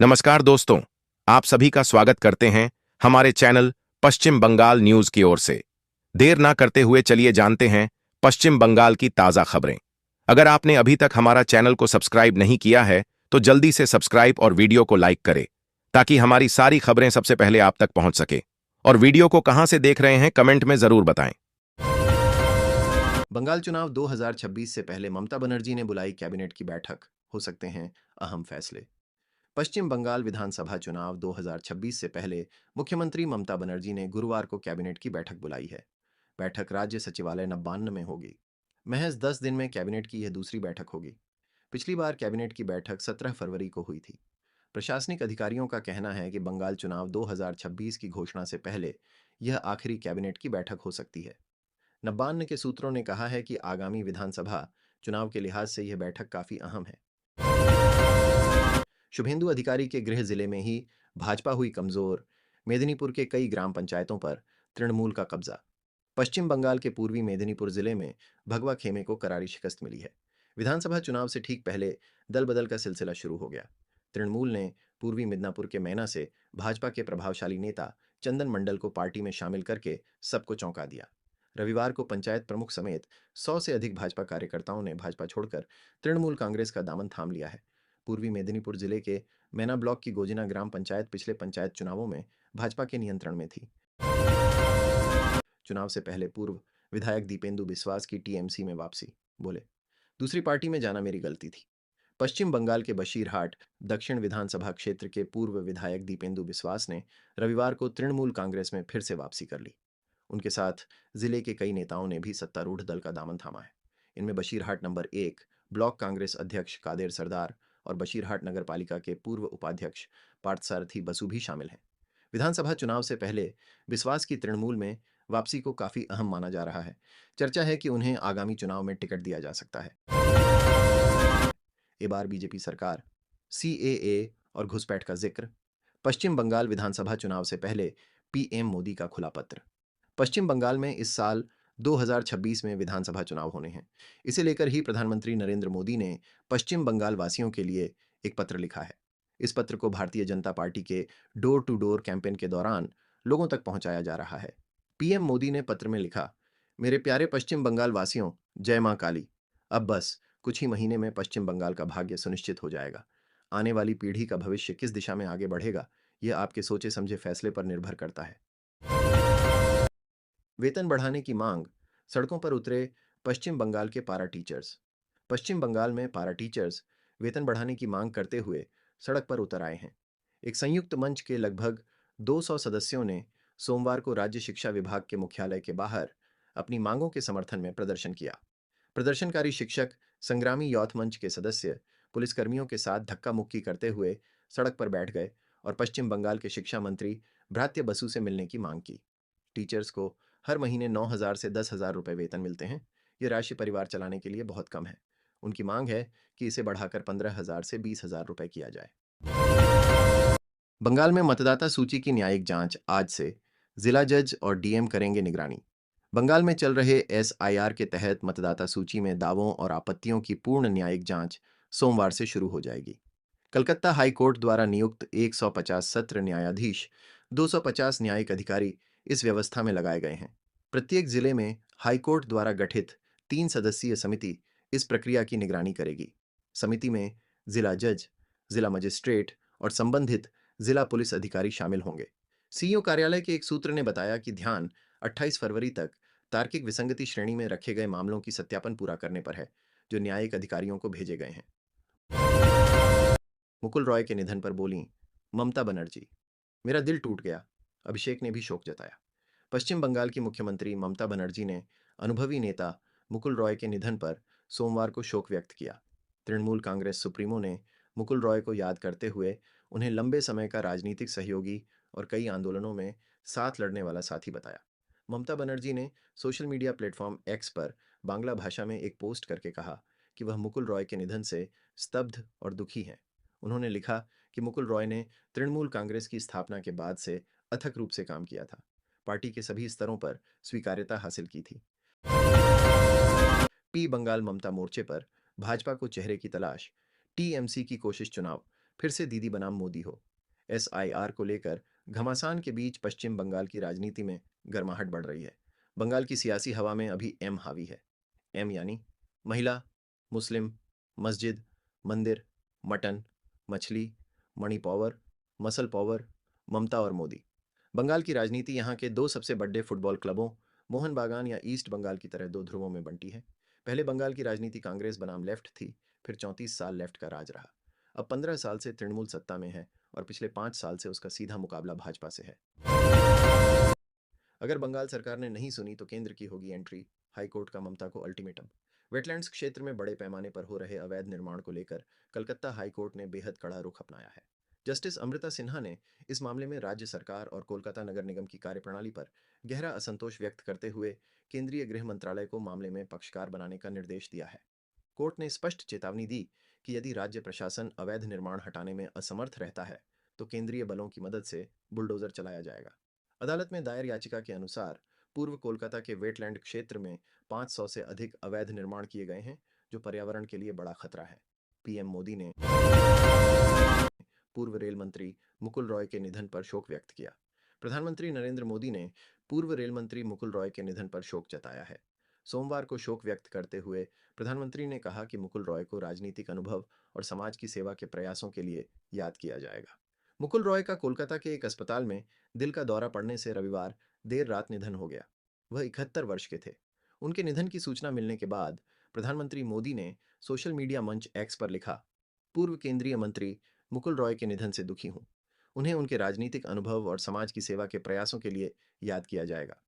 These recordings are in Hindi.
नमस्कार दोस्तों, आप सभी का स्वागत करते हैं हमारे चैनल पश्चिम बंगाल न्यूज की ओर से। देर ना करते हुए चलिए जानते हैं पश्चिम बंगाल की ताज़ा खबरें। अगर आपने अभी तक हमारा चैनल को सब्सक्राइब नहीं किया है तो जल्दी से सब्सक्राइब और वीडियो को लाइक करें ताकि हमारी सारी खबरें सबसे पहले आप तक पहुंच सके। और वीडियो को कहां से देख रहे हैं कमेंट में जरूर बताएं। बंगाल चुनाव 2026 से पहले ममता बनर्जी ने बुलाई कैबिनेट की बैठक, हो सकते हैं अहम फैसले। पश्चिम बंगाल विधानसभा चुनाव 2026 से पहले मुख्यमंत्री ममता बनर्जी ने गुरुवार को कैबिनेट की बैठक बुलाई है। बैठक राज्य सचिवालय नब्बान्न में होगी। महज 10 दिन में कैबिनेट की यह दूसरी बैठक होगी। पिछली बार कैबिनेट की बैठक 17 फरवरी को हुई थी। प्रशासनिक अधिकारियों का कहना है कि बंगाल चुनाव 2026 की घोषणा से पहले यह आखिरी कैबिनेट की बैठक हो सकती है। नब्बान्न के सूत्रों ने कहा है कि आगामी विधानसभा चुनाव के लिहाज से यह बैठक काफी अहम है। शुभेंदु अधिकारी के गृह जिले में ही भाजपा हुई कमजोर। मेदिनीपुर के कई ग्राम पंचायतों पर तृणमूल का कब्जा। पश्चिम बंगाल के पूर्वी मेदिनीपुर जिले में भगवा खेमे को करारी शिकस्त मिली है। विधानसभा चुनाव से ठीक पहले दल बदल का सिलसिला शुरू हो गया। तृणमूल ने पूर्वी मिदनापुर के मैना से भाजपा के प्रभावशाली नेता चंदन मंडल को पार्टी में शामिल करके सबको चौंका दिया। रविवार को पंचायत प्रमुख समेत 100 से अधिक भाजपा कार्यकर्ताओं ने भाजपा छोड़कर तृणमूल कांग्रेस का दामन थाम लिया है। पूर्वी मेदिनीपुर जिले के मैना ब्लॉक की गोजिना ग्राम पंचायत पिछले पंचायत चुनावों में भाजपा के नियंत्रण में थी। चुनाव से पहले पूर्व विधायक दीपेंदु बिस्वास की टीएमसी में वापसी। बोले, दूसरी पार्टी में जाना मेरी गलती थी। पश्चिम बंगाल के बशीरहाट दक्षिण विधानसभा क्षेत्र के पूर्व विधायक दीपेंदु बिस्वास ने रविवार को तृणमूल कांग्रेस में फिर से वापसी कर ली। उनके साथ जिले के कई नेताओं ने भी सत्तारूढ़ दल का दामन थामा है। इनमें बशीरहाट नंबर 1 ब्लॉक कांग्रेस अध्यक्ष कादेर सरदार और बशीरहाट नगर पालिका के पूर्व उपाध्यक्ष पार्थसारथी बसु भी शामिल हैं। विधानसभा चुनाव से पहले विश्वास की तृणमूल में वापसी को काफी अहम माना जा रहा है। चर्चा है कि उन्हें आगामी चुनाव में टिकट दिया जा सकता है। ये बार बीजेपी सरकार, सीएए और घुसपैठ का जिक्र। पश्चिम बंगाल विधानसभा चुनाव से पहले पीएम मोदी का खुला पत्र। पश्चिम बंगाल में इस साल 2026 में विधानसभा चुनाव होने हैं। इसे लेकर ही प्रधानमंत्री नरेंद्र मोदी ने पश्चिम बंगाल वासियों के लिए एक पत्र लिखा है। इस पत्र को भारतीय जनता पार्टी के डोर टू डोर कैंपेन के दौरान लोगों तक पहुंचाया जा रहा है। पीएम मोदी ने पत्र में लिखा, मेरे प्यारे पश्चिम बंगाल वासियों, जय मां काली। अब बस कुछ ही महीने में पश्चिम बंगाल का भाग्य सुनिश्चित हो जाएगा। आने वाली पीढ़ी का भविष्य किस दिशा में आगे बढ़ेगा, यह आपके सोचे समझे फैसले पर निर्भर करता है। वेतन बढ़ाने की मांग, सड़कों पर उतरे पश्चिम बंगाल के पारा टीचर्स। पश्चिम बंगाल में पारा टीचर्स वेतन बढ़ाने की मांग करते हुए सड़क पर उतर आए हैं। एक संयुक्त मंच के लगभग 200 सदस्यों ने सोमवार को राज्य शिक्षा विभाग के मुख्यालय के बाहर अपनी मांगों के समर्थन में प्रदर्शन किया। प्रदर्शनकारी शिक्षक, संग्रामी यौथ मंच के सदस्य पुलिसकर्मियों के साथ धक्का मुक्की करते हुए सड़क पर बैठ गए और पश्चिम बंगाल के शिक्षा मंत्री भ्रात्य बसु से मिलने की मांग की। टीचर्स को हर महीने 9,000 से 10,000 रुपए वेतन मिलते हैं। ये राशि परिवार चलाने के लिए बहुत कम है। उनकी मांग है कि इसे बढ़ाकर 15,000 से 20,000 रुपए किया जाए। बंगाल में मतदाता सूची की न्यायिक जांच आज से। जिला जज और डीएम करेंगे निगरानी। बंगाल में चल रहे एसआईआर के तहत मतदाता सूची में दावों और आपत्तियों की पूर्ण न्यायिक जांच सोमवार से शुरू हो जाएगी। कलकत्ता हाई कोर्ट द्वारा नियुक्त 150 सत्र न्यायाधीश, 250 न्यायिक अधिकारी इस व्यवस्था में लगाए गए हैं। प्रत्येक जिले में हाईकोर्ट द्वारा गठित 3 सदस्यीय समिति इस प्रक्रिया की निगरानी करेगी। समिति में जिला जज, जिला मजिस्ट्रेट और संबंधित जिला पुलिस अधिकारी शामिल होंगे। सीईओ कार्यालय के एक सूत्र ने बताया कि ध्यान 28 फरवरी तक तार्किक विसंगति श्रेणी में रखे गए मामलों की सत्यापन पूरा करने पर है, जो न्यायिक अधिकारियों को भेजे गए हैं। मुकुल रॉय के निधन पर बोली ममता बनर्जी, मेरा दिल टूट गया। अभिषेक ने भी शोक जताया। पश्चिम बंगाल की मुख्यमंत्री ममता बनर्जी ने अनुभवी नेता मुकुल रॉय के निधन पर सोमवार को शोक व्यक्त किया। तृणमूल कांग्रेस सुप्रीमो ने मुकुल रॉय को याद करते हुए उन्हें लंबे समय का राजनीतिक सहयोगी और कई आंदोलनों में साथ लड़ने वाला साथी बताया। ममता बनर्जी ने सोशल मीडिया प्लेटफॉर्म एक्स पर बांग्ला भाषा में एक पोस्ट करके कहा कि वह मुकुल रॉय के निधन से स्तब्ध और दुखी हैं। उन्होंने लिखा कि मुकुल रॉय ने तृणमूल कांग्रेस की स्थापना के बाद से अथक रूप से काम किया था। पार्टी के सभी स्तरों पर स्वीकार्यता हासिल की थी। पी बंगाल ममता मोर्चे पर भाजपा को चेहरे की तलाश। टीएमसी की कोशिश चुनाव। फिर से दीदी बनाम मोदी हो। SIR को लेकर घमासान के बीच पश्चिम बंगाल की राजनीति में गर्माहट बढ़ रही है। बंगाल की सियासी हवा में अभी एम हावी है। एम यानी महिला, मुस्लिम, मस्जिद, मंदिर, मटन, मछली, मणि पावर, मसल पावर, ममता और मोदी। बंगाल की राजनीति यहाँ के दो सबसे बड़े फुटबॉल क्लबों मोहन बागान या ईस्ट बंगाल की तरह दो ध्रुवों में बंटी है। पहले बंगाल की राजनीति कांग्रेस बनाम लेफ्ट थी, फिर 34 साल लेफ्ट का राज रहा। अब 15 साल से तृणमूल सत्ता में है और पिछले 5 साल से उसका सीधा मुकाबला भाजपा से है। अगर बंगाल सरकार ने नहीं सुनी तो केंद्र की होगी एंट्री, हाईकोर्ट का ममता को अल्टीमेटम। वेटलैंड्स क्षेत्र में बड़े पैमाने पर हो रहे अवैध निर्माण को लेकर कलकत्ता हाईकोर्ट ने बेहद कड़ा रुख अपनाया है। जस्टिस अमृता सिन्हा ने इस मामले में राज्य सरकार और कोलकाता नगर निगम की कार्यप्रणाली पर गहरा असंतोष व्यक्त करते हुए केंद्रीय गृह मंत्रालय को मामले में पक्षकार बनाने का निर्देश दिया है। कोर्ट ने स्पष्ट चेतावनी दी कि यदि राज्य प्रशासन अवैध निर्माण हटाने में असमर्थ रहता है तो केंद्रीय बलों की मदद से बुलडोजर चलाया जाएगा। अदालत में दायर याचिका के अनुसार पूर्व कोलकाता के वेटलैंड क्षेत्र में 500 से अधिक अवैध निर्माण किए गए हैं, जो पर्यावरण के लिए बड़ा खतरा है। पीएम मोदी ने पूर्व रेल मंत्री मुकुल रॉय के निधन पर शोक व्यक्त किया। प्रधानमंत्री नरेंद्र मोदी ने पूर्व रेल मंत्री मुकुल रॉय के निधन पर शोक जताया है। सोमवार को शोक व्यक्त करते हुए प्रधानमंत्री ने कहा कि मुकुल रॉय को राजनीतिक अनुभव और समाज की सेवा के प्रयासों के लिए याद किया जाएगा। मुकुल रॉय का कोलकाता के एक अस्पताल में दिल का दौरा पड़ने से रविवार देर रात निधन हो गया। वह 71 वर्ष के थे। उनके निधन की सूचना मिलने के बाद प्रधानमंत्री मोदी ने सोशल मीडिया मंच एक्स पर लिखा, पूर्व केंद्रीय मंत्री मुकुल रॉय के निधन से दुखी हूं। उन्हें उनके राजनीतिक अनुभव और समाज की सेवा के प्रयासों के लिए याद किया जाएगा।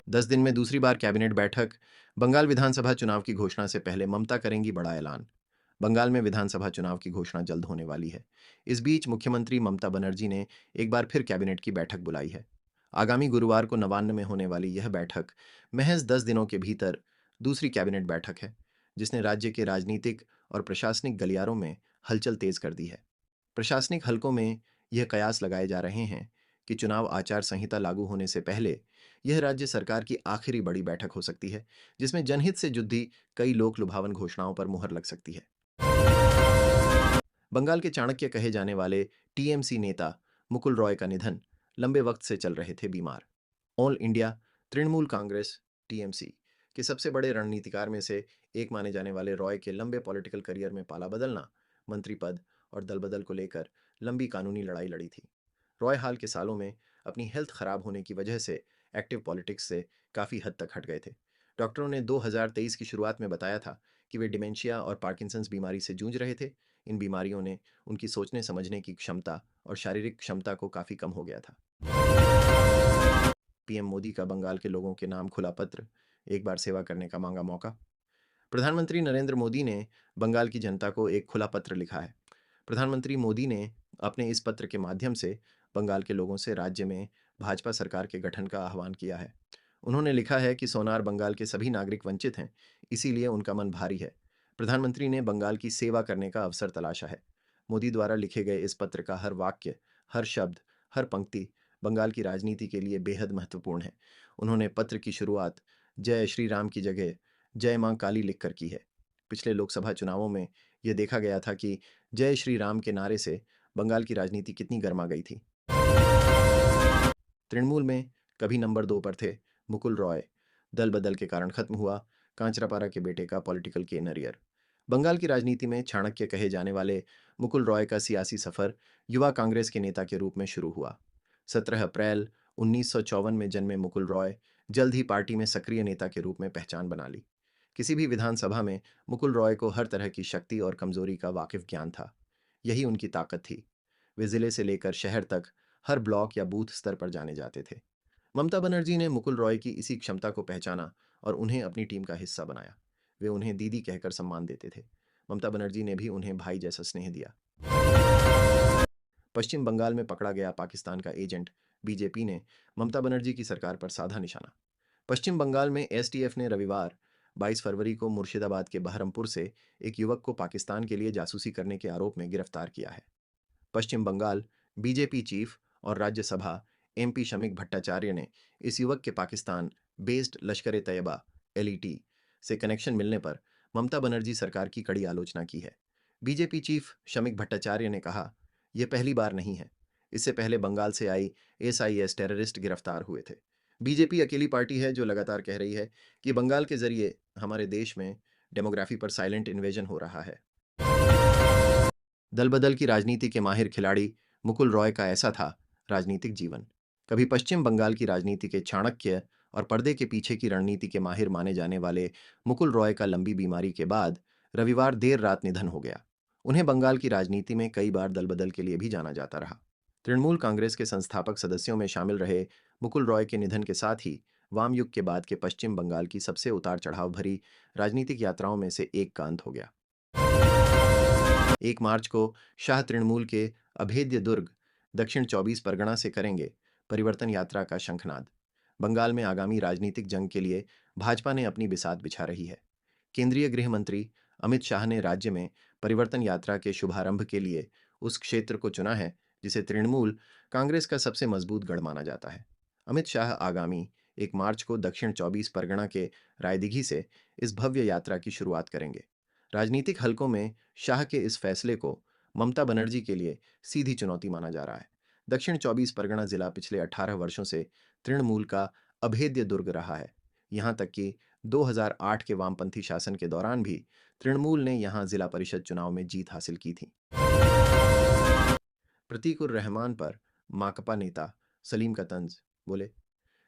10 दिन में दूसरी बार कैबिनेट बैठक। बंगाल विधानसभा चुनाव की घोषणा से पहले ममता करेंगी बड़ा ऐलान। बंगाल में विधानसभा चुनाव की घोषणा जल्द होने वाली है। इस बीच मुख्यमंत्री ममता बनर्जी ने एक बार फिर कैबिनेट की बैठक बुलाई है। आगामी गुरुवार को नवान्न में होने वाली यह बैठक महज 10 दिनों के भीतर दूसरी कैबिनेट बैठक है, जिसने राज्य के राजनीतिक और प्रशासनिक गलियारों में हलचल तेज कर दी है। प्रशासनिक हलकों में यह कयास लगाए जा रहे हैं कि चुनाव आचार संहिता लागू होने से पहले यह राज्य सरकार की आखिरी बड़ी बैठक हो सकती है, जिसमें जनहित से जुड़ी कई लोक लुभावन घोषणाओं पर मुहर लग सकती है। बंगाल के चाणक्य कहे जाने वाले टीएमसी नेता मुकुल रॉय का निधन। लंबे वक्त से चल रहे थे बीमार। All India Trinamool Congress TMC के सबसे बड़े रणनीतिकार में से एक माने जाने वाले रॉय के लंबे पॉलिटिकल करियर में पाला बदलना, मंत्री पद और दल बदल को लेकर लंबी कानूनी लड़ाई लड़ी थी। रॉय हाल के सालों में अपनी हेल्थ खराब होने की वजह से एक्टिव पॉलिटिक्स से काफ़ी हद तक हट गए थे। डॉक्टरों ने 2023 की शुरुआत में बताया था कि वे डिमेंशिया और पार्किंसंस बीमारी से जूझ रहे थे। इन बीमारियों ने उनकी सोचने समझने की क्षमता और शारीरिक क्षमता को काफ़ी कम हो गया था। पीएम मोदी का बंगाल के लोगों के नाम खुला पत्र, एक बार सेवा करने का मांगा मौका। प्रधानमंत्री नरेंद्र मोदी ने बंगाल की जनता को एक खुला पत्र लिखा है। प्रधानमंत्री मोदी ने अपने इस पत्र के माध्यम से बंगाल के लोगों से राज्य में भाजपा सरकार के गठन का आह्वान किया है। उन्होंने लिखा है कि सोनार बंगाल के सभी नागरिक वंचित हैं, इसीलिए उनका मन भारी है। प्रधानमंत्री ने बंगाल की सेवा करने का अवसर तलाशा है। मोदी द्वारा लिखे गए इस पत्र का हर वाक्य, हर शब्द, हर पंक्ति बंगाल की राजनीति के लिए बेहद महत्वपूर्ण है। उन्होंने पत्र की शुरुआत जय श्री राम की जगह जय मां काली लिखकर की है। पिछले लोकसभा चुनावों में यह देखा गया था कि जय श्री राम के नारे से बंगाल की राजनीति कितनी गर्मा गई थी। तृणमूल में कभी नंबर 2 पर थे मुकुल रॉय। दल बदल के कारण खत्म हुआ कांचरापारा के बेटे का पॉलिटिकल कैरियर। बंगाल की राजनीति में चाणक्य कहे जाने वाले मुकुल रॉय का सियासी सफर युवा कांग्रेस के नेता के रूप में शुरू हुआ। 17 अप्रैल 1954 में जन्मे मुकुल रॉय जल्द ही पार्टी में सक्रिय नेता के रूप में पहचान बना ली। किसी भी विधानसभा में मुकुल रॉय को हर तरह की शक्ति और कमजोरी का वाकिफ ज्ञान था। यही उनकी ताकत थी। वे जिले से लेकर शहर तक हर ब्लॉक या बूथ स्तर पर जाने जाते थे। ममता बनर्जी ने मुकुल रॉय की इसी क्षमता को पहचाना और उन्हें अपनी टीम का हिस्सा बनाया। वे उन्हें दीदी कहकर सम्मान देते थे। ममता बनर्जी ने भी उन्हें भाई जैसा स्नेह दिया। पश्चिम बंगाल में पकड़ा गया पाकिस्तान का एजेंट, बीजेपी ने ममता बनर्जी की सरकार पर साधा निशाना। पश्चिम बंगाल में एसटीएफ ने रविवार 22 फरवरी को मुर्शिदाबाद के बहरमपुर से एक युवक को पाकिस्तान के लिए जासूसी करने के आरोप में गिरफ्तार किया है। पश्चिम बंगाल बीजेपी चीफ और राज्यसभा एमपी शमीक भट्टाचार्य ने इस युवक के पाकिस्तान बेस्ड लश्कर ए तैयबा LET से कनेक्शन मिलने पर ममता बनर्जी सरकार की कड़ी आलोचना की है। बीजेपी चीफ शमिक भट्टाचार्य ने कहा, यह पहली बार नहीं है। इससे पहले बंगाल से आई एसआईएस टेररिस्ट गिरफ्तार हुए थे। बीजेपी अकेली पार्टी है जो लगातार कह रही है कि बंगाल के जरिए हमारे देश में डेमोग्राफी पर साइलेंट इन्वेजन हो रहा है। दल बदल की राजनीति के माहिर खिलाड़ी मुकुल रॉय का ऐसा था राजनीतिक जीवन। कभी पश्चिम बंगाल की राजनीति के चाणक्य और पर्दे के पीछे की रणनीति के माहिर माने जाने वाले मुकुल रॉय का लंबी बीमारी के बाद रविवार देर रात निधन हो गया। उन्हें बंगाल की राजनीति में कई बार दल बदल के लिए भी जाना जाता रहा। तृणमूल कांग्रेस के संस्थापक सदस्यों में शामिल रहे मुकुल रॉय के निधन के साथ ही वाम युग के बाद के पश्चिम बंगाल की सबसे उतार चढ़ाव भरी राजनीतिक यात्राओं में से एक का अंत हो गया। 1 मार्च को शाह तृणमूल के अभेद्य दुर्ग दक्षिण 24 परगना से करेंगे परिवर्तन यात्रा का शंखनाद। बंगाल में आगामी राजनीतिक जंग के लिए भाजपा ने अपनी बिसात बिछा रही है। केंद्रीय गृह मंत्री अमित शाह ने राज्य में परिवर्तन यात्रा के शुभारंभ के लिए उस क्षेत्र को चुना है जिसे तृणमूल कांग्रेस का सबसे मजबूत गढ़ माना जाता है। अमित शाह आगामी 1 मार्च को दक्षिण 24 परगना के रायदिघी से इस भव्य यात्रा की शुरुआत करेंगे। राजनीतिक हलकों में शाह के इस फैसले को ममता बनर्जी के लिए सीधी चुनौती माना जा रहा है। दक्षिण 24 परगना जिला पिछले 18 वर्षों से तृणमूल का अभेद्य दुर्ग रहा है। यहां तक कि 2008 के वामपंथी शासन के दौरान भी तृणमूल ने यहां जिला परिषद चुनाव में जीत हासिल की थी। प्रतीक उर रहमान पर माकपा नेता सलीम का तंज, बोले,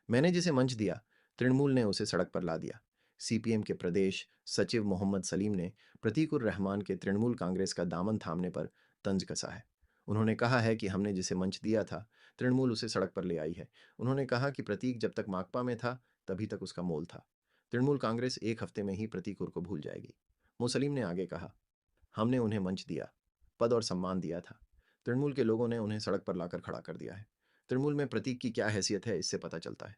मैंने जिसे मंच दिया तृणमूल ने उसे सड़क पर ला दिया। सीपीएम के प्रदेश सचिव मोहम्मद सलीम ने प्रतीक उर रहमान के तृणमूल कांग्रेस का दामन थामने पर तंज कसा है। उन्होंने कहा है कि हमने जिसे मंच दिया था तृणमूल उसे सड़क पर ले आई है। उन्होंने कहा कि प्रतीक जब तक माकपा में था तभी तक उसका मोल था। तृणमूल कांग्रेस 1 हफ्ते में ही प्रतीक उर को भूल जाएगी। मुसलीम ने आगे कहा, हमने उन्हें मंच दिया, पद और सम्मान दिया था। तृणमूल के लोगों ने उन्हें सड़क पर लाकर खड़ा कर दिया है। तृणमूल में प्रतीक की क्या हैसियत है इससे पता चलता है।